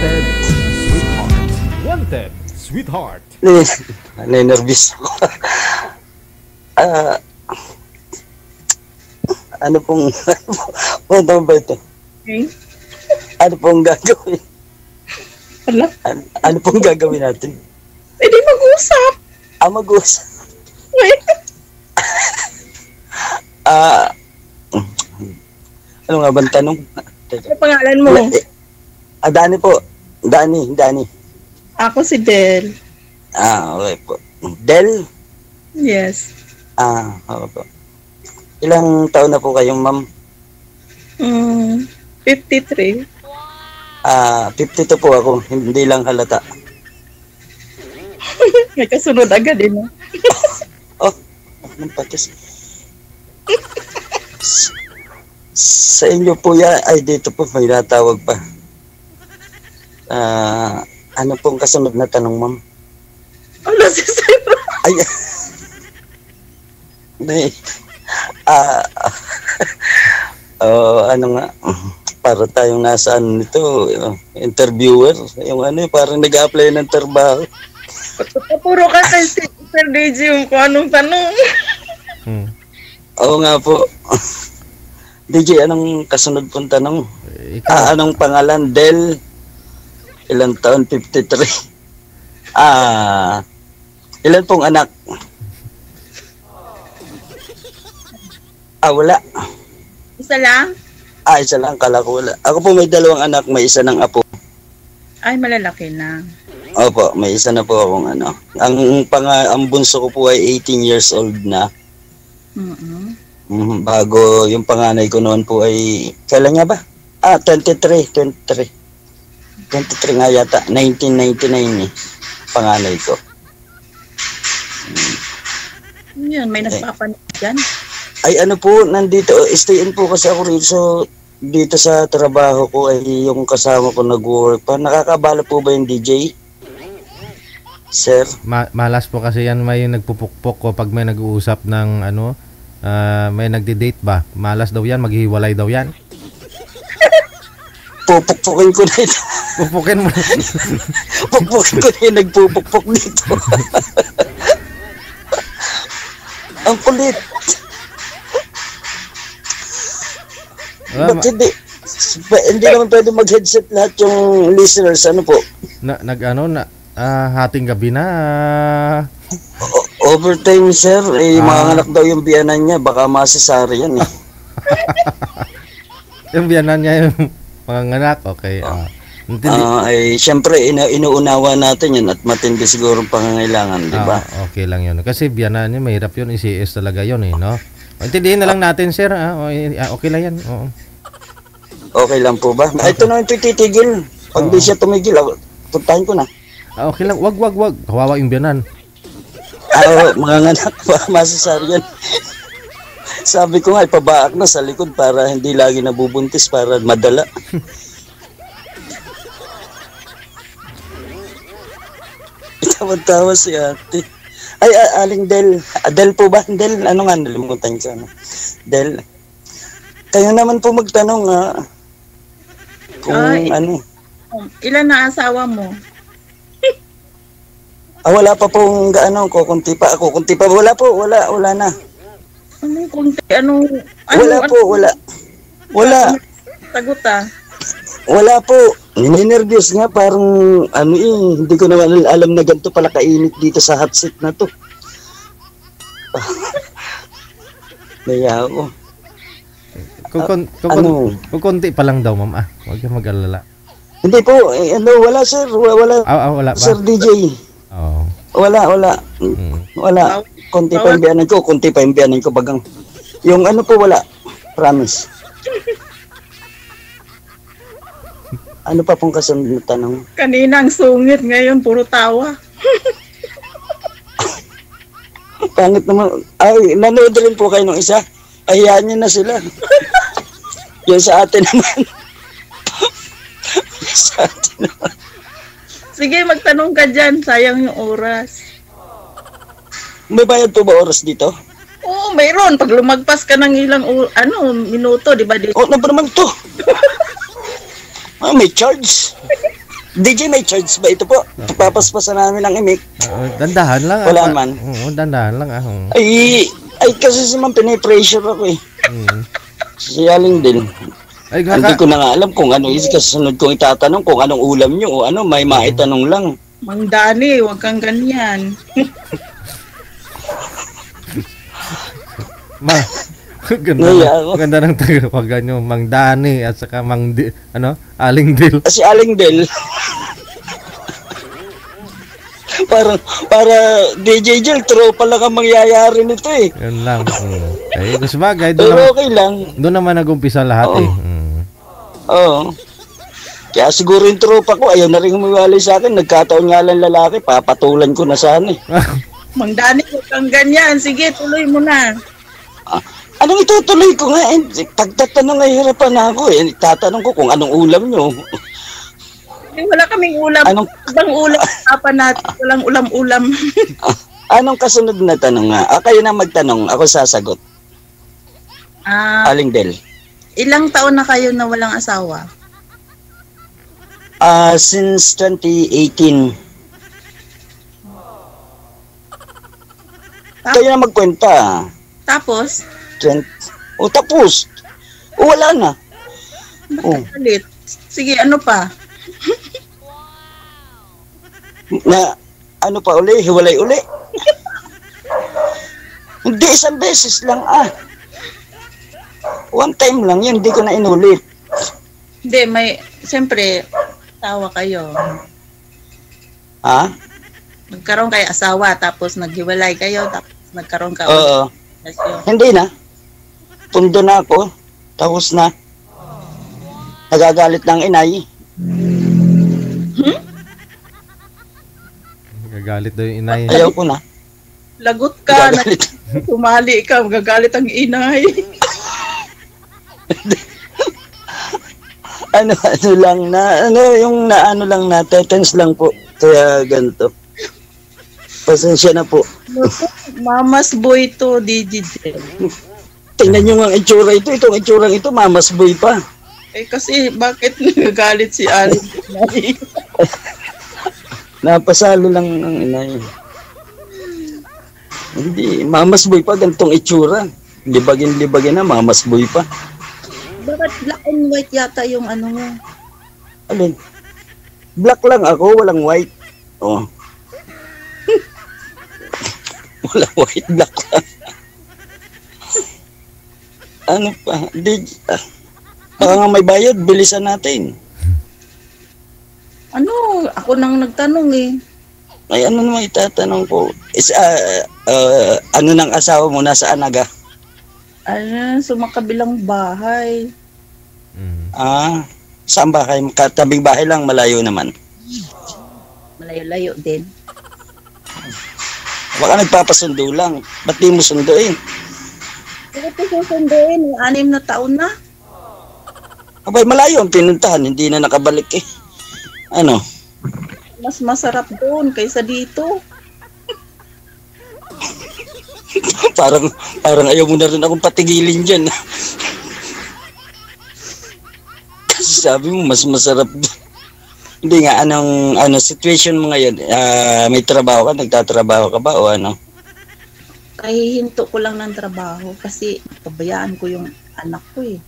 Wanted, sweetheart. Wanted, sweetheart. Nervous ako. Ah, ano pong, ano ba ito? Okay. Ano pong gagawin? Wala. Ano pong gagawin natin? Pwede mag-usap. Mag-usap. Wait. Ano nga bang tanong? Ano pangalan mo? Dani po. Dani. Ako si Del. Okay po. Del? Yes. Okay po. Ilang taon na po kayong ma'am? 53. 52 po ako. Hindi lang halata. May kasunod agad din. Anong patis? Sa inyo po yan, ay dito po may natawag pa. Ano pong kasunod na tanong, ma'am? Ano si Sir? Ay, ano nga, para tayong nasa ano nito, interviewer, yung ano, parang nag-a-apply ng trabaho. Puro ka kay Sir DJ kung anong tanong. Oo nga po. DJ, anong kasunod pong tanong? Anong pangalan? Del? Ilang taon? 53. Ilan pong anak? Wala. Isa lang? Isa lang. Kala ko wala. Ako po may 2 anak. May isa ng apo. Ay, malalaki na. Opo, may isa na po akong ano. Ang bunso ko po ay 18 years old na. Bago yung panganay ko noon po ay, kailan nga ba? 23 nga yata, 1999 panganay ko. Yan, may nagpapanood dyan. Ay ano po, nandito, stay in po kasi ako rin. So, dito sa trabaho ko ay yung kasama ko nag-work pa. Nakakabala po ba yung DJ? Sir? Malas po kasi yan, may nagpupukpok ko pag may nag-uusap ng ano, may nagdi-date ba? Malas daw yan, maghihiwalay daw yan. Pupukpukin ko na ito. Pupukin mo. Pupukpukin ko na yung nagpupukpuk dito. Ang kulit. Ba't hindi naman pwede mag-headset lahat yung listeners, ano po? Hating gabi na. Overtime, sir. Mga anak daw yung biyanan niya. Baka masasari yan eh. Yung biyanan niya yung mga anak. Okay. Siyempre, inuunawa natin yun at matindi siguro pangangailangan, di ba? Okay lang yun. Kasi biyanan niya, mahirap yun. ICS talaga yun eh, no? Intindihin na lang natin, sir. Okay lang yan. Oo. Okay lang po ba? Ito na yung titigil. Pag di siya tumigil, puntahin ko na. Okay lang. Wag. Kawawa yung biyanan. Mga anak, masasari yan. Sabi ko nga, ipabaak na sa likod para hindi lagi nabubuntis, para madala. Tawa-tawa si ate. Ay, aling Del. Del po ba? Del, ano nga, nalimutan ko. Del. Kayo naman po magtanong, kung ano. Ilan na asawa mo? Wala pa pong kukunti pa. Wala po, wala na. Anong kunti? Wala. Sagot Wala po. Ninervyos nga, parang hindi ko naman alam na ganito pala kainit dito sa hot seat na to. Naya ako. Kung konti pa lang daw, ma'am. Huwag kang mag-alala. Hindi po, wala sir, wala. Wala pa? Sir DJ. Wala. Wala. Konti pa yung biyanan ko, bagang. Yung po, wala. Promise. Ano pa pong kasunod na tanong? Kaninang sungit, ngayon puro tawa. Pangit naman. Ay, nanood rin po kayo ng isa. Hayaan niyo na sila. Yung sa atin naman. Sige, magtanong ka dyan. Sayang yung oras. May bayad po ba oras dito? Oo, mayroon. Pag lumagpas ka ng ilang minuto, di ba dito? Ano ba naman to? May charge. DJ, may charge ba ito po? Papaspasan namin ang imik. Dandahan lang. Wala man. Oo, dandahan lang. Ay kasi si ma'am, pinipressure ako eh. Si Aling din. Ay, Hindi ko na nga alam kung ano is kasunod kong itatanong kung anong ulam nyo o ano, may maitanong lang. Mang Dani, huwag kang ganyan. Ganda ng tagapagan nyo, Mang Dani at saka Aling Dil. Si Aling Del. para DJ Jel, tropa lang ang mangyayari nito eh. Yun lang. Ay, gusto bagay. Pero okay lang. Doon naman nag-umpisa lahat eh. Oo. Kaya siguro yung tropa ko, ayaw na rin humiwalay sa akin. Nagkataon nga lang lalaki, papatulan ko na sana eh. Mang Dani, huwag kang ganyan. Sige, tuloy mo na. Anong itutuloy ko nga? Pagtatanong ay hirapan ako eh. Tatanong ko kung anong ulam nyo. Wala kaming ulam. Ibang ulam usapan natin. Walang ulam-ulam. Anong kasunod na tanong nga? Kayo na magtanong, ako sasagot. Aling Del. Ilang taon na kayo na walang asawa? Since 2018. Kayo na magkwenta. Tapos? Tapos. Wala na. Ulit. Sige, ano pa? Na, ano pa uli? Hiwalay uli? Hindi, isang beses lang One time lang yun, hindi ko na inulit. Hindi, siyempre, asawa kayo. Nagkaroon kayo asawa, tapos naghiwalay kayo, tapos nagkaroon ka ulit. Hindi na. Pundo na ako. Tapos na. Nagagalit ng inay. Nagagalit daw yung inay. Ayaw ko na. Lagot ka. Sumali ka. Magagalit ang inay. ano lang na, yung naano lang na, tense lang po. Kaya ganito. Pasensya na po. Mamas boy to, DJ. Tingnan nyo ang itsura ito. Itong itsurang ito, mamas boy pa. Kasi bakit nagagalit si Aling? Napasalo lang ng inay. Hindi, mamas boy pa, ganitong itsura. Libagin na, mamas boy pa. Bakit black and white yata yung ano mo? Alin? Black lang ako, walang white. Walang white, black lang. Ano pa? Baka nga may bayad, bilisan natin. Ako nang nagtanong eh. Ay, ano naman itatanong ko? Ano nang asawa mo? Nasaan naga? Sumakabilang bahay. Saan bahay? Katabing bahay lang, malayo naman. Malayo-layo din. Baka nagpapasundo lang. Ba't di mo sunduin? Bakit ko susunduin? 6 na taon na. Abay, malayo ang pinuntahan. Hindi na nakabalik eh. Mas masarap doon kaysa dito. parang ayaw mo na rin akong patigilin dyan. Kasi sabi mo, mas masarap doon. Hindi nga, situation mo ngayon? May trabaho ka? Nagtatrabaho ka ba o ano? Kahihinto ko lang ng trabaho kasi pabayaan ko yung anak ko eh.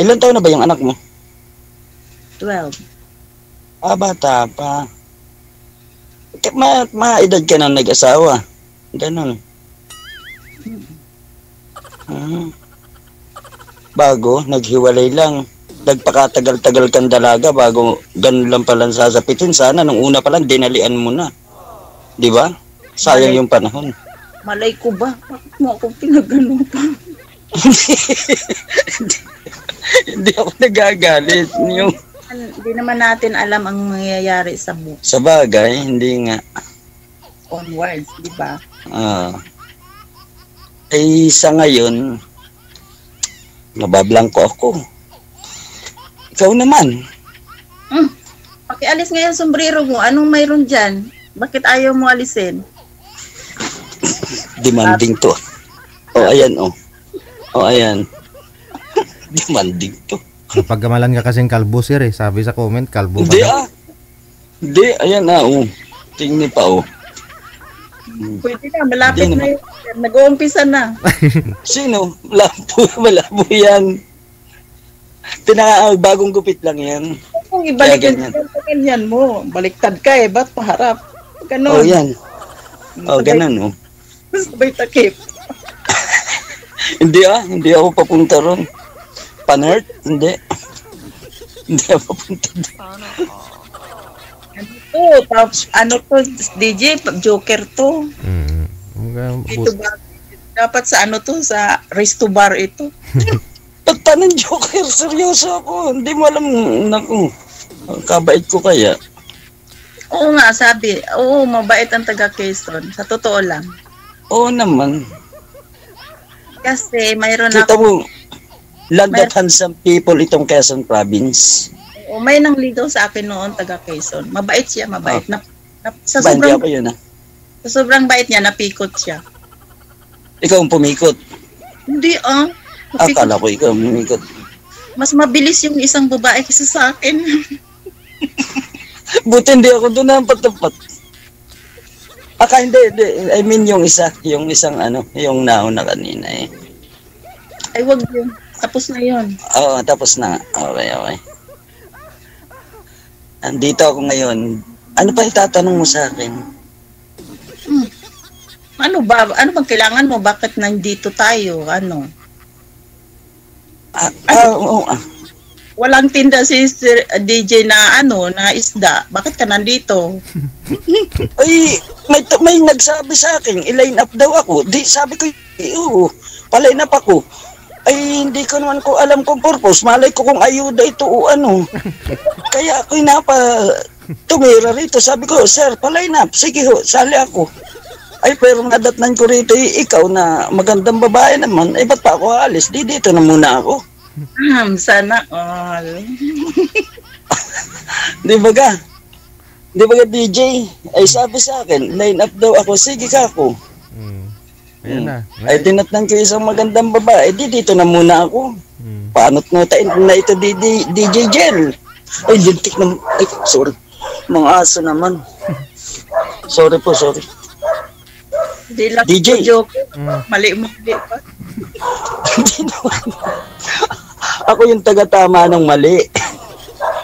Ilan taon na ba yung anak mo? 12. Bata pa. Ma-edad ka na nag-asawa. Ganon. Bago, naghiwalay lang. Nagpakatagal-tagal kang dalaga bago ganun lang palang sasapitin. Sana nung una pa lang, dinalian mo na. Di ba? Sayang yung panahon. Malay ko ba? Bakit mo ako pinagano pa? Hindi ako nagagalit. Hindi naman natin alam ang mangyayari sa buhay. Sa bagay, hindi nga. Onwards, di ba? Sa ngayon, nabablangko ako. Ikaw naman. Pakialis ngayon sombrero mo. Anong mayroon dyan? Bakit ayaw mo alisin? Demanding to. Ayan. Demanding to. Napagkamalan ka kasing kalbo, sir eh. Sabi sa comment, kalbo Hindi ka. Hindi, ayan na, oh. Tingnan pa, oh. Pwede na, malapit Hindi na yun. Nag-uumpisa na. Sino? Malabo yan. Bagong gupit lang yan. Kung ibalik Kaya yung ganyan mo, baliktad ka eh, ba't paharap? Oh, Ganon. yan. Oh, ganun, oh. Sabay takip. Hindi ako papunta ron. Panert? Hindi. Hindi ako papunta doon. Ano to? Ano to? DJ, Joker to. Ito ba? Dapat sa ano to? Sa resto bar ito. Pagtanong Joker, seryoso ako. Hindi mo alam, naku. Kabait ko kaya. Oo nga, sabi. Oo, mabait ang taga Quezon. Sa totoo lang. Oo naman. Kasi mayroon Kita ako. mo, land that handsome people itong Quezon Province. Oo, may nangligaw sa akin noon taga Quezon. Mabait siya, mabait. Sa Ba, hindi sobrang, ako yun, ha? sa sobrang bait niya, napikot siya. Ikaw ang pumikot. Hindi napikot. Akala ko ikaw ang pumikot. Mas mabilis yung isang babae kaysa sa akin. Buti hindi ako doon nampat-tapat. Hindi. I mean yung isang yung nauna kanina eh. Ay, wag yun. Tapos na yun. Oo, tapos na. Okay. Andito ako ngayon. Ano pa itatanong mo sa akin? Ano ba? Ano bang kailangan mo? Bakit nandito tayo? Ano? Oo. Walang tinda si Sir DJ na na isda. Bakit ka nandito? Ay, may nagsabi sa akin, i-line up daw ako. Di, sabi ko, oo, pa-line up ako. Ay, hindi ko naman ko alam kung purpose. Malay ko kung ayuda ito o ano. Kaya ako tumira rito. Sabi ko, sir, pa-line up. Sige ho, sali ako. Ay, pero nadatnan ko rito, ikaw na magandang babae naman. Eh, ba't pa ako alis? Dito na muna ako. Sana all. Di ba DJ? Ay sabi sa akin, line up daw ako. Sige ka ako. Ayan na. Ay tinatnan ko isang magandang babae. Dito na muna ako. Paano't nutain na ito DJ Jel. Ay lintik na. Ay sorry. Mga aso naman. Sorry. Di lang DJ. joke. Mali pa. Hindi naman. Ako yung taga-tama ng mali.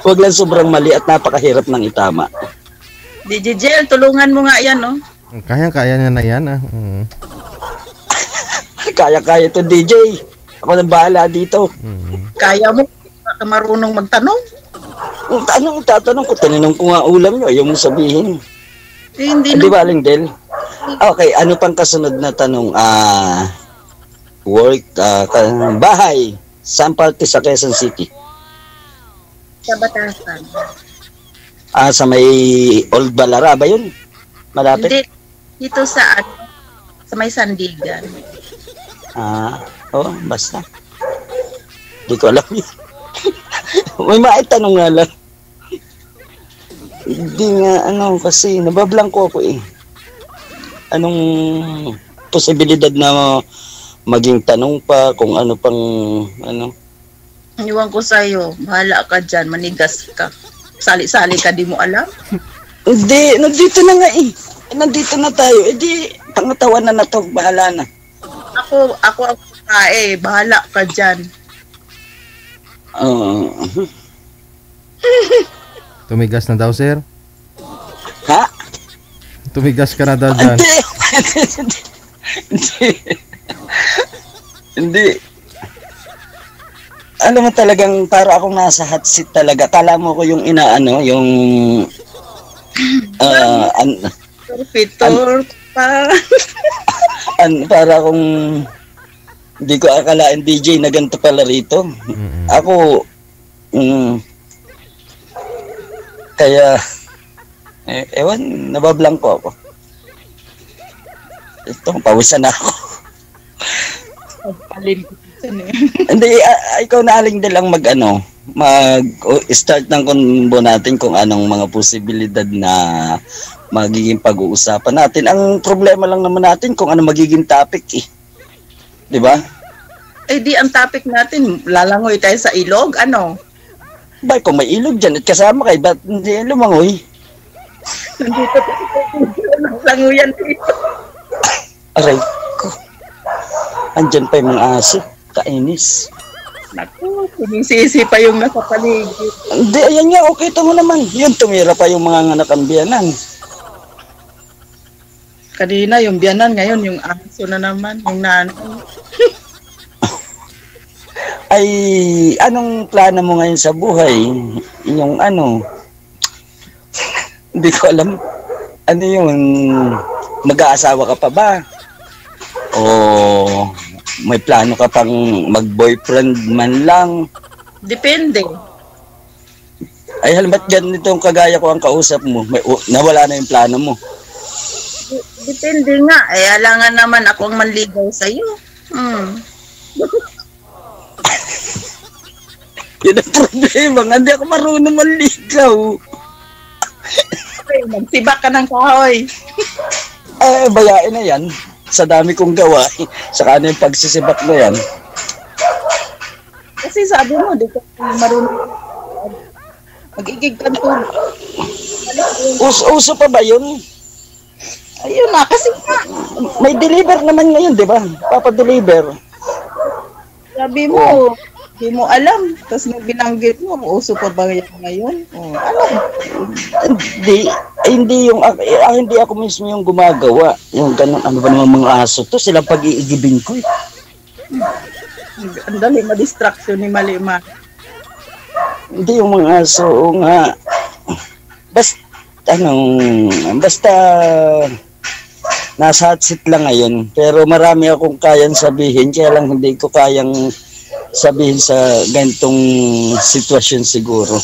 Huwag lang sobrang mali at napakahirap ng itama. DJ Jel, tulungan mo nga yan, no? Kaya niya na yan ah. Kaya-kaya to DJ. Ako nang bahala dito. Kaya mo, ka marunong magtanong? Anong tatanong ko? Tanong ko nga ulam nyo. Ayaw mong sabihin. Hindi Di ba, Aling Del? Okay, ano pang kasunod na tanong? Work, bahay. Saan parte sa Quezon City? Sa Batasan. Sa may Old Balara ba yun? Malapit? Hindi, dito sa may Sandigan. Basta. Hindi ko alam yun. May maitanong nga lang. Hindi nga, kasi nabablanko ako eh. Anong posibilidad na maging tanong pa kung ano pang Iwan ko sa'yo, bahala ka dyan, manigas ka. Sali-sali ka, di mo alam? Hindi, nandito na nga eh. Nandito na tayo. Di, pangatawan na to, bahala na. Ako ang bahala ka dyan. Tumigas na daw, sir? Ha? Tumigas ka na daw dyan. Hindi. Alam mo talagang para akong nasa hot seat talaga. Kala mo ko yung yung Torpitor pa. para akong hindi ko akalain DJ na ganito pala rito. Ako kaya ewan, nabablangko ako. Ito, pawisan na ako. Hindi, ikaw na Aling Del ang mag-start ng konbo natin kung anong mga posibilidad na magiging pag-uusapan natin. Ang problema lang naman natin kung ano magiging topic eh. Di ba? Eh di ang topic natin, lalangoy tayo sa ilog, ano? Bay, kung may ilog dyan at kasama kay, ba't hindi lumangoy? Nandito tayo, languyan dito. Aray ko. Andyan pa yung mga aso. Kainis. Naku, sinisisi pa yung nasa paligid. Hindi, ayan nga, okay ito mo naman. Yun, tumira pa yung mga anak ang biyanan. Kanina yung biyanan, ngayon yung aso na naman, yung nanay. Ay, anong plano mo ngayon sa buhay? Yung ano, hindi ko alam. Ano yun, mag-aasawa ka pa ba? O may plano ka pang mag-boyfriend man lang? Depende. Ay, halamat ganito yung kagaya ko ang kausap mo. Nawala na yung plano mo. Depende nga. Eh, alangan naman ako ang manligaw sa'yo. Yun ang problema. Hindi ako marunong manligaw. Okay, magsibak ka ng kahoy. Eh, bayain na yan. Sa dami kong gawa. Saka na yung pagsisibak na yan. Kasi sabi mo, di ka marunong mag-igig ka to. Uso pa ba yun? Ayun na, kasi nga. May deliver naman ngayon, di ba? Papadeliver. Sabi mo, di mo alam. Tapos nung binanggit mo, uso pa ba yan ngayon? Alam. Hindi hindi ako mismo yung gumagawa. Yung ganun, ano ba naman mga aso to? Silang pag-iigibin ko eh. Ang dali, ma-distraction ni Malima. Hindi yung mga aso nga. Basta nasa hot seat lang ngayon. Pero marami akong kayang sabihin. Kaya lang hindi ko kayang sabihin sa ganitong sitwasyon siguro.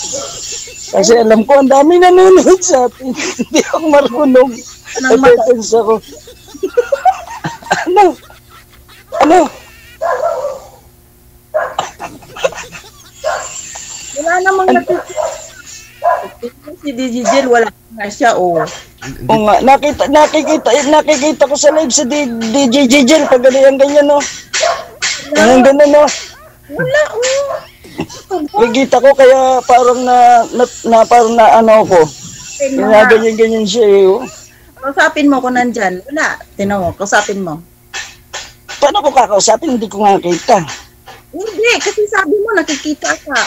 Kasi alam ko, ang dami nanonood sa atin. Hindi ako marunong. Defense ako. Ano? Wala namang nakikita. Si Digigel, wala nga siya, Oo nga, nakikita ko sa live sa DJ Jigel pag ganyan, no? Ganyan, no? Wala, Nakikita ko kaya parang parang na ano ko. Ganyan siya eh. Oh. Kausapin mo kung nandyan. Wala, tinaw, kausapin mo. Paano ko kakausapin? Hindi ko nga kita. Hindi, kasi sabi mo nakikita ka,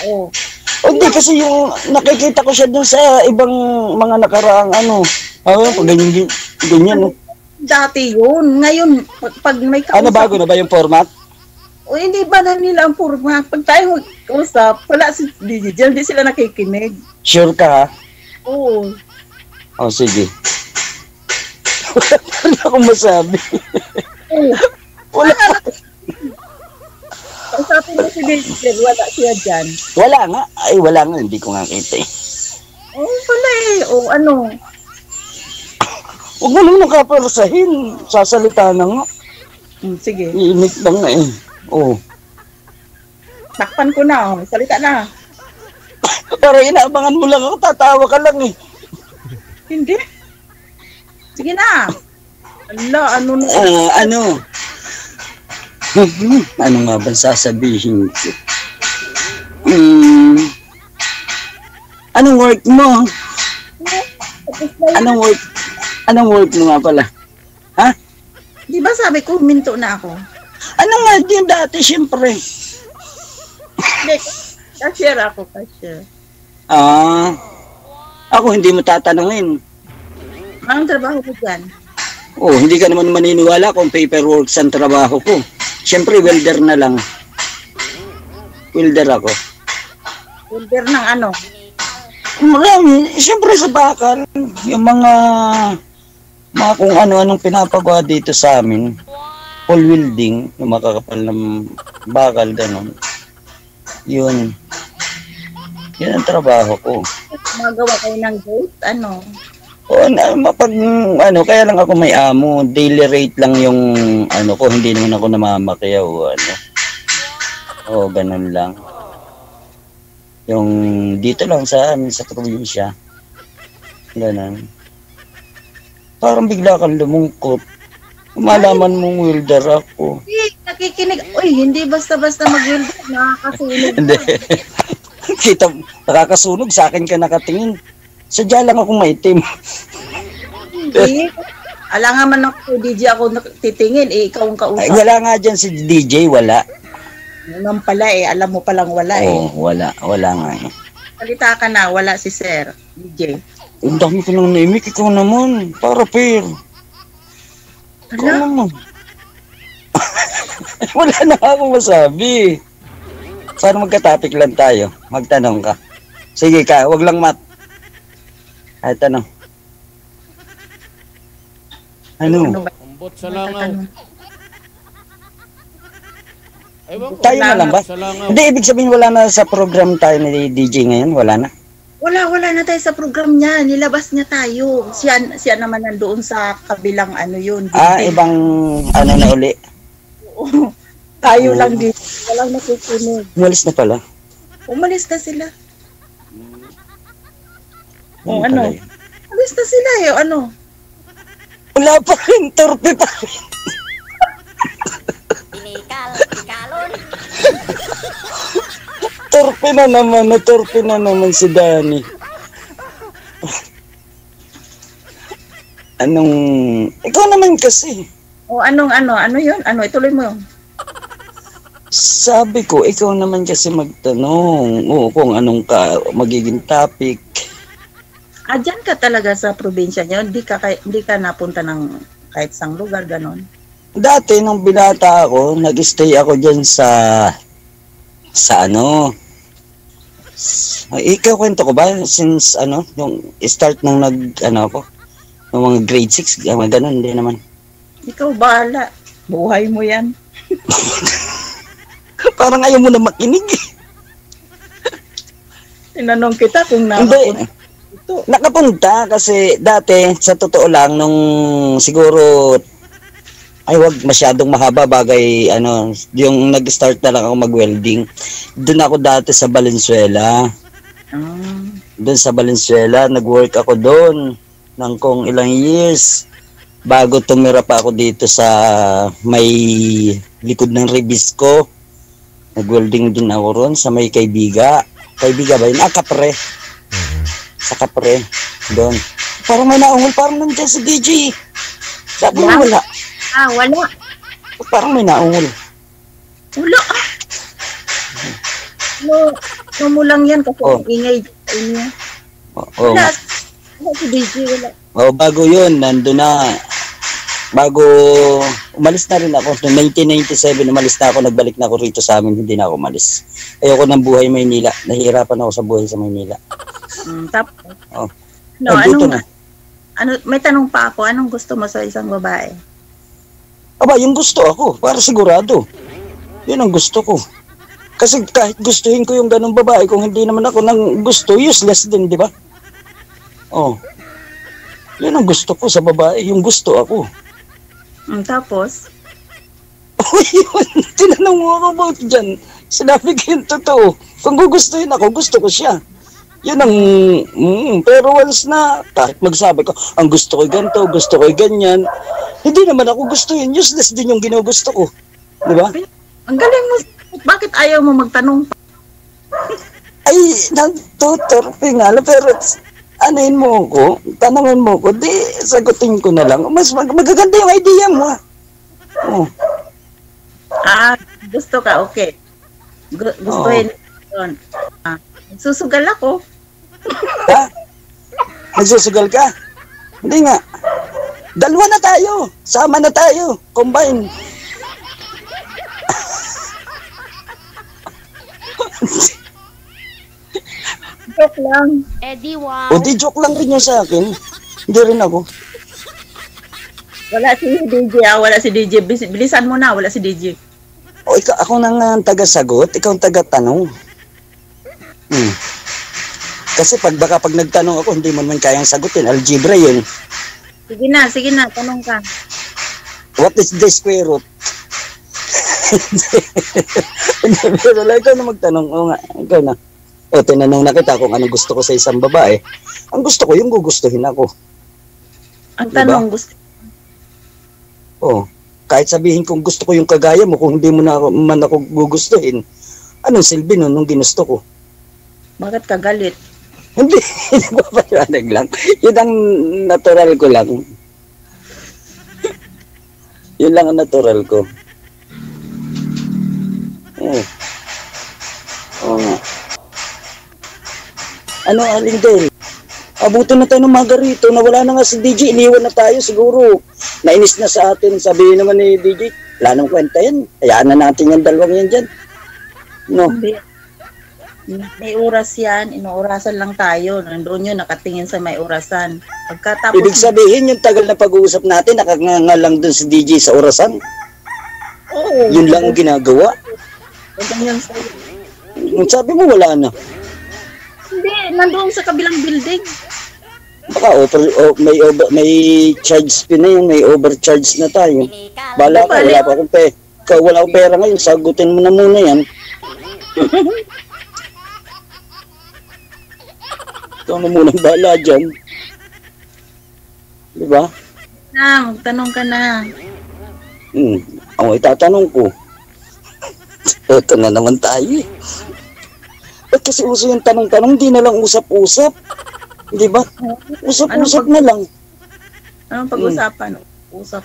Hindi, kasi yung nakikita ko siya dun sa ibang mga nakaraang pag ganyan, no? Dati yun. Ngayon, pag may kausap... Ano, bago na ba yung format? O hindi ba na nila ang format? Pag tayo mag-usap, wala si Digigel, hindi sila nakikinig. Sure ka, ha? Oo. Oh, sige. Wala akong masabi. Wala. Kausapin mo si Digigel, wala siya dyan. Wala nga. Ay, wala nga. Hindi ko nga kita eh. Wala eh. Ano? Huwag mo naman nakaparusahin. Sasalita na nga. Sige. Iimik lang nga eh. Takpan ko na, salita na. Para inaabangan mo lang ako, tatawa ka lang eh. Hindi. Sige na. Ano na? Ano nga ba sasabihin ko? Anong work mo? Anong work mo nga pala? Ha? Di ba sabi ko, minto na ako? Ano nga din dati, siyempre? Hindi, cashier ako, cashier. Ako hindi mo tatanungin. Anong trabaho ko dyan? Hindi ka naman maniniwala kung paperwork ang trabaho ko. Siyempre, welder na lang. Welder ako. Welder ng ano? Marami. Siyempre sa bakal. Yung mga kung ano-anong pinapagawa dito sa amin. Full welding. Yung makakapal ng bakal, ganun. Yun. Yun ang trabaho ko. Magawa kayo ng gate? Ano? Kaya lang ako may amo. Daily rate lang yung ko. Hindi naman ako namamakiyaw. Ganun lang. Yung dito lang sa amin sa probinsya. Ganun. Parang bigla kang lumungkot. Malaman mong welder ako. nakikinig. Uy, hindi basta-basta mag-welding. Nakakasunog. Hindi. Kita, nakakasunog, sa akin ka nakatingin. Sadya lang akong maitim. Hindi. Alangan man ako, DJ ako titingin. Ikaw ang Ay, kausap. wala nga dyan si DJ, wala. Naman pala alam mo palang wala Wala nga eh. Salita ka na, wala si Sir, DJ. Ang dami ko nang naimik, ikaw naman. Para pair. Ikaw Ala? naman. Wala na akong masabi. Sana magka-topic lang tayo. Magtanong ka. Sige ka, wag lang mat. Ay, tanong. Ano? ba? Ambot sa langaw. Ewan ko. Tayo na lang ba? Sa langaw. Hindi, ibig sabihin wala na sa program tayo ni DJ ngayon. Wala na. Wala na tayo sa program niya. Nilabas niya tayo. Siya naman nandoon sa kabilang ano yun. Ibang ano na uli. Tayo lang dito. Walang nakikinig. Umalis na pala. Umalis na sila. Ano ano? pala yun? Umalis na sila ano? Wala pa rin. Torpe pa rin. Ikalon. Torpe na naman si Danny. Ikaw naman kasi. Ano yun? Ituloy mo yun. Sabi ko, ikaw naman kasi magtanong. Kung anong magiging topic. Diyan ka talaga sa probinsya niyo. Hindi ka napunta ng kahit sang lugar, ganon. Dati, nung binata ako, nag-stay ako dyan sa ano. Ikaw kwento ko ba? Since yung start nung ako, ng mga grade 6, ganun, hindi naman. Ikaw bahala. Buhay mo yan. Parang ayaw mo na makinig. Tinanong kita kung Hindi. Nakapunta kasi dati, sa totoo lang, nung siguro, ay wag masyadong mahaba bagay, yung nag-start na lang ako mag-welding. Doon ako dati sa Valenzuela. Doon sa Valenzuela, nag-work ako doon ng kung ilang years. Bago tumira pa ako dito sa may likod ng Rebisco. Nag-welding din ako ron sa may Kaibiga. Kaibiga ba yun? Kapre. Sa Kapre. Doon. Parang may naungol. Parang nandiyan si DJ. Sabi mo wala. Wala. Parang may naungol. Wala. No mo lang yan kasi ingay niya. Wala. Wala si DJ, wala. Bago yun, nandun na. Bago, umalis na rin ako. Noong 1997, umalis na ako. Nagbalik na ako rito sa amin. Hindi na ako umalis. Ayoko ng buhay Maynila. Nahihirapan ako sa buhay sa Maynila. Tapos? May tanong pa ako. Anong gusto mo sa isang babae? Yung gusto ako. Para sigurado. Yun ang gusto ko. Kasi kahit gustuhin ko yung ganong babae, kung hindi naman ako nang gusto, useless din, di ba? Yun ang gusto ko sa babae. Yung gusto ako. Tapos? Yun, tinanong mo ako about dyan. Sinabi ko yung totoo. Kung gugustuhin ako, gusto ko siya. Yun ang, pero once na, kahit magsabi ko, ang gusto ko ganito, gusto ko ganyan, hindi naman ako gustuhin. Useless din yung ginugusto ko. Di ba? Ang galing mo. Bakit ayaw mo magtanong? Ay, nagtutorpe nga. Pero, anuhin mo ko, tanongin mo ko, di, sagutin ko na lang. Mas magaganda yung idea mo. Gusto ka, okay. Gustuhin yun. Susugal ako. Ha? Nagsusugal ka? Hindi nga. Dalawa na tayo. Sama na tayo. Combine. Joke lang. Eddie, wow. O di joke lang rin yun sa akin. Hindi rin ako. Wala si DJ, wala si DJ. Bilisan mo na, wala si DJ. O ako nang taga-sagot, ikaw ang taga-tanong. Kasi pag nagtanong ako, hindi mo man kayang sagutin. Algebra yun. Sige na, tanong ka. What is the square root? Pero ikaw na magtanong. O nga, ikaw na. Tinanong na kita kung ano gusto ko sa isang babae. Ang gusto ko, yung gugustuhin ako. Ang tanong, gusto. Kahit sabihin kong gusto ko yung kagaya mo, kung hindi mo na man ako gugustuhin, anong silbi nun nung ginusto ko? Bakit ka galit? Hindi, nagpapaliwanag lang. Yun ang natural ko lang. Yun lang ang natural ko. Oo nga. Ano, Alindel? Abutin na tayo ng Margarito na wala na nga si DJ. Iniwan na tayo siguro. Nainis na sa atin. Sabihin naman ni DJ, wala nang kwenta yan. Hayaan na natin yung dalawang yan dyan. No? May oras yan. Inuurasan lang tayo. Nandun yun, nakatingin sa may orasan. Pagkatapos... Ibig sabihin, yung tagal na pag-uusap natin, nakanganga lang dun si DJ sa orasan. Oo. Yun lang ang ginagawa. Ganyan sa'yo. Sabi mo, wala na. Hindi, nandoon sa kabilang building. Baka may charge fee na yun, may overcharge na tayo. Bala ka, wala pa akong wala akong pera ngayon, sagutin mo na muna yan. Ikaw na muna bala dyan. Diba? Magtanong ka na. Ako itatanong ko. Ito na naman tayo eh. Ba't kasi uso yung tanong-tanong, di na lang usap-usap? Di ba? Usap-usap na lang. Anong pag-usapan? Usap.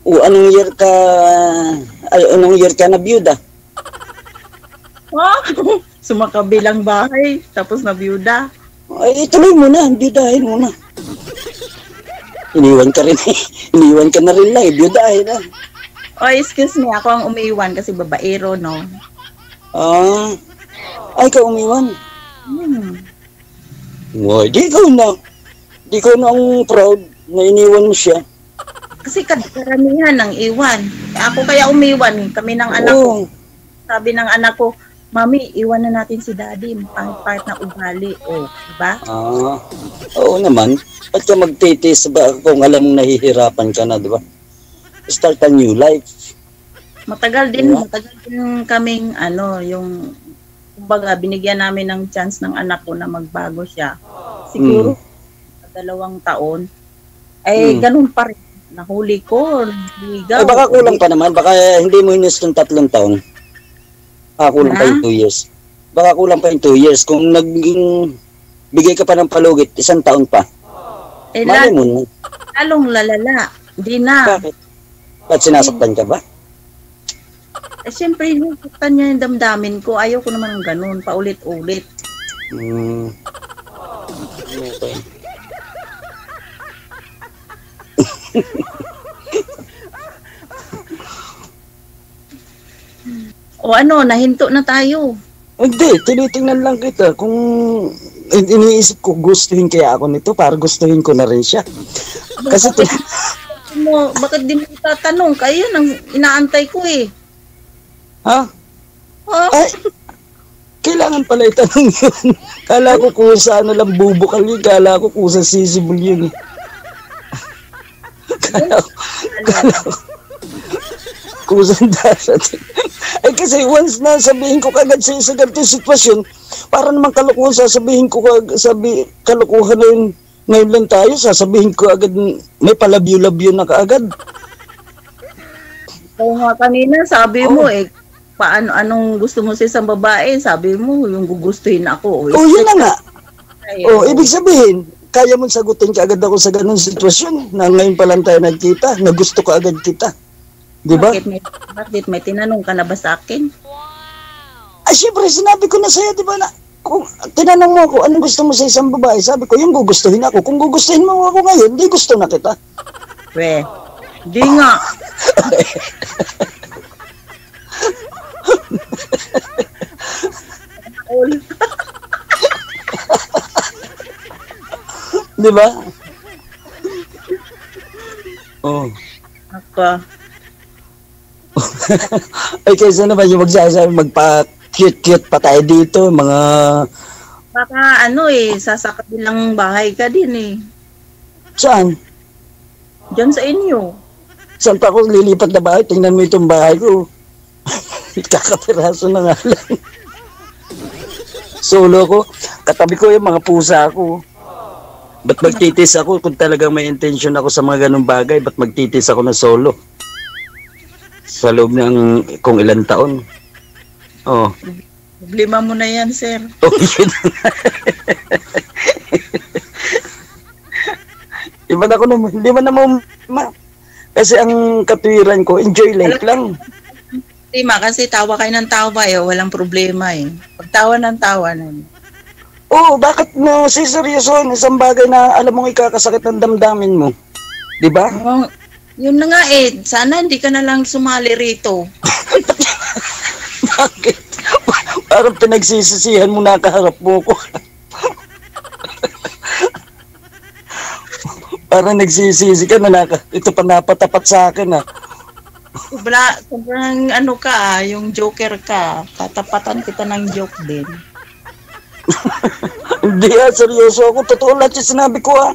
Anong year ka na biyuda? Sumakabilang bahay, tapos na biyuda. Ay, ituloy mo na, biyudahin mo na. Iniwan ka na rin lang, biyudahin na. Excuse me, ako ang umiiwan kasi babaero, no? Ay, ka umiwan. Di ikaw na ang proud na iniwan mo siya. Kasi karamihan ng iwan. Ako kaya umiwan, kami ng anak ko. Sabi ng anak ko, Mami, iwan na natin si Daddy, part na ugali. Diba? Oo naman. Ba't ka magtitis ba kung alam mong nahihirapan ka na, diba? Start a new life. Matagal din kaming yung kumbaga binigyan namin ng chance ng anak ko na magbago siya. Siguro 2 taon ganun pa rin. Nahuli ko, ligaw. Baka kulang pa naman, baka hindi mo inis ng 3 taon. Kulang pa yung 2 years. Baka kulang pa yung 2 years. Kung naging bigay ka pa ng palugit, 1 taon pa. Mali mo na. Lalong lalala. Hindi na. Bakit? Ba't sinasaktan ka ba? Siyempre, nasaktan niya yung damdamin ko. Ayaw ko naman ng ganun, paulit-ulit. Okay. Nahinto na tayo. Hindi, tinitingnan lang kita kung iniisip ko gustuhin kaya ako nito para gustuhin ko na rin siya. Kasi bakit di mo tatanong? Kaya nang inaantay ko eh. Ha? Ay, kailangan pala itanong yun. Kala ko kung sa lang bubukal yun. Kala ko kung sa sisibol yun eh. Kala ko kung saan darating. Ay kasi once na sabihin ko kagad sa ganitong sitwasyon, para naman kalokohan sasabihin ko kalokohan na yun. Ngayon lang tayo, sasabihin ko agad may palabyo-labyo na kaagad. Oo nga kanina, sabi mo anong gusto mo sa isang babae? Sabi mo, yung gugustuhin ako. Yun na nga. Ibig sabihin, kaya mong sagutin ka agad ako sa ganung sitwasyon na ngayon pa lang tayo nagkita, na gusto ko agad kita. Di ba? Bakit may tinanong ka na ba sa akin? Ay, syempre, sinabi ko na sa'yo, di ba na, kung tinanong mo ako, anong gusto mo sa isang babae? Sabi ko, yung gugustuhin ako. Kung gugustuhin mo ako ngayon, di gusto na kita. Di nga. Di ba? Ay, kaysa naman yung magsasabi, magpa-cute-cute pa tayo dito, mga... Baka sasakabilang bahay ka din eh. Saan? Diyan sa inyo. Saan pa ako lilipat na bahay? Tingnan mo itong bahay ko. Kakapiraso na nga lang. Solo ko. Katabi ko yung mga pusa ko. Ba't magtitis ako kung talagang may intention ako sa mga ganung bagay? Ba't magtitis ako na solo? Sa loob ng kung ilang taon. Oh. Problema mo na yan, sir. Oh, yun. Hindi man naman kasi ang katwiran ko, enjoy life lang. Problema kasi tawa kayo ng tawa eh. Walang problema eh. Pagtawa ng tawa nun. Oo, bakit no, si seryoso, isang bagay na alam mong ikakasakit ng damdamin mo. Di ba? Oh, yun na nga eh. Sana hindi ka na lang sumali rito. Bakit? Parang pinagsisisihan mo nakaharap mo ko. Parang nagsisisi ka na ito pa napatapat sa akin ah. Sobrang ano ka yung joker ka. Tatapatan kita ng joke din. Hindi seryoso ako. Totoo lahat yung sinabi ko ah.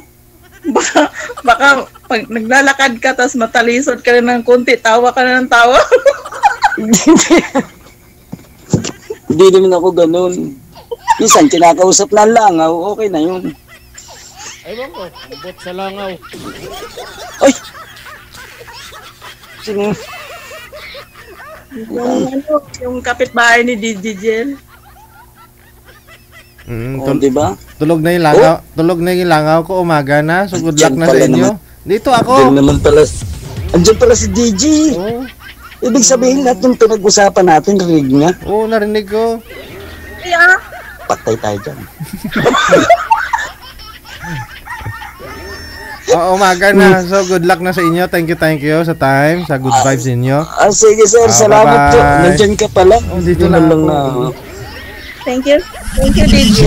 Baka pag naglalakad ka tapos matalisod ka na ng konti, tawa ka na ng tawa. Hindi naman ako ganun. Minsan kinakausap na lang, okay na yun. Ewan ko, ambot sa langaw. Ay! Sino? Yung kapitbahay ni DJ Jel. Diba? Tulog na yung langaw. Tulog na yung langaw ko, umaga na. So good luck Andyan na sa pala inyo. naman. Dito ako. Andyan pala si DJ. Oo. Ibig sabihin lahat yung pinag-usapan natin, rinig niya. Oo, narinig ko. Kaya, Patay tayo dyan. Umaga na. So good luck na sa inyo. Thank you sa time, sa good vibes ninyo. Sige sir, salamat po. Bye-bye. Nandyan ka pala. Dito Yun lang lang ako. thank you. Thank you, DJ.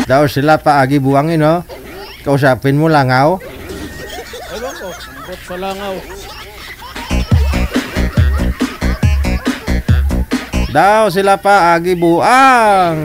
Daw sila paagi buwangin, no? Kausapin mo langaw. Ewan ko, ambot sa langaw. Daw sila paagi buang.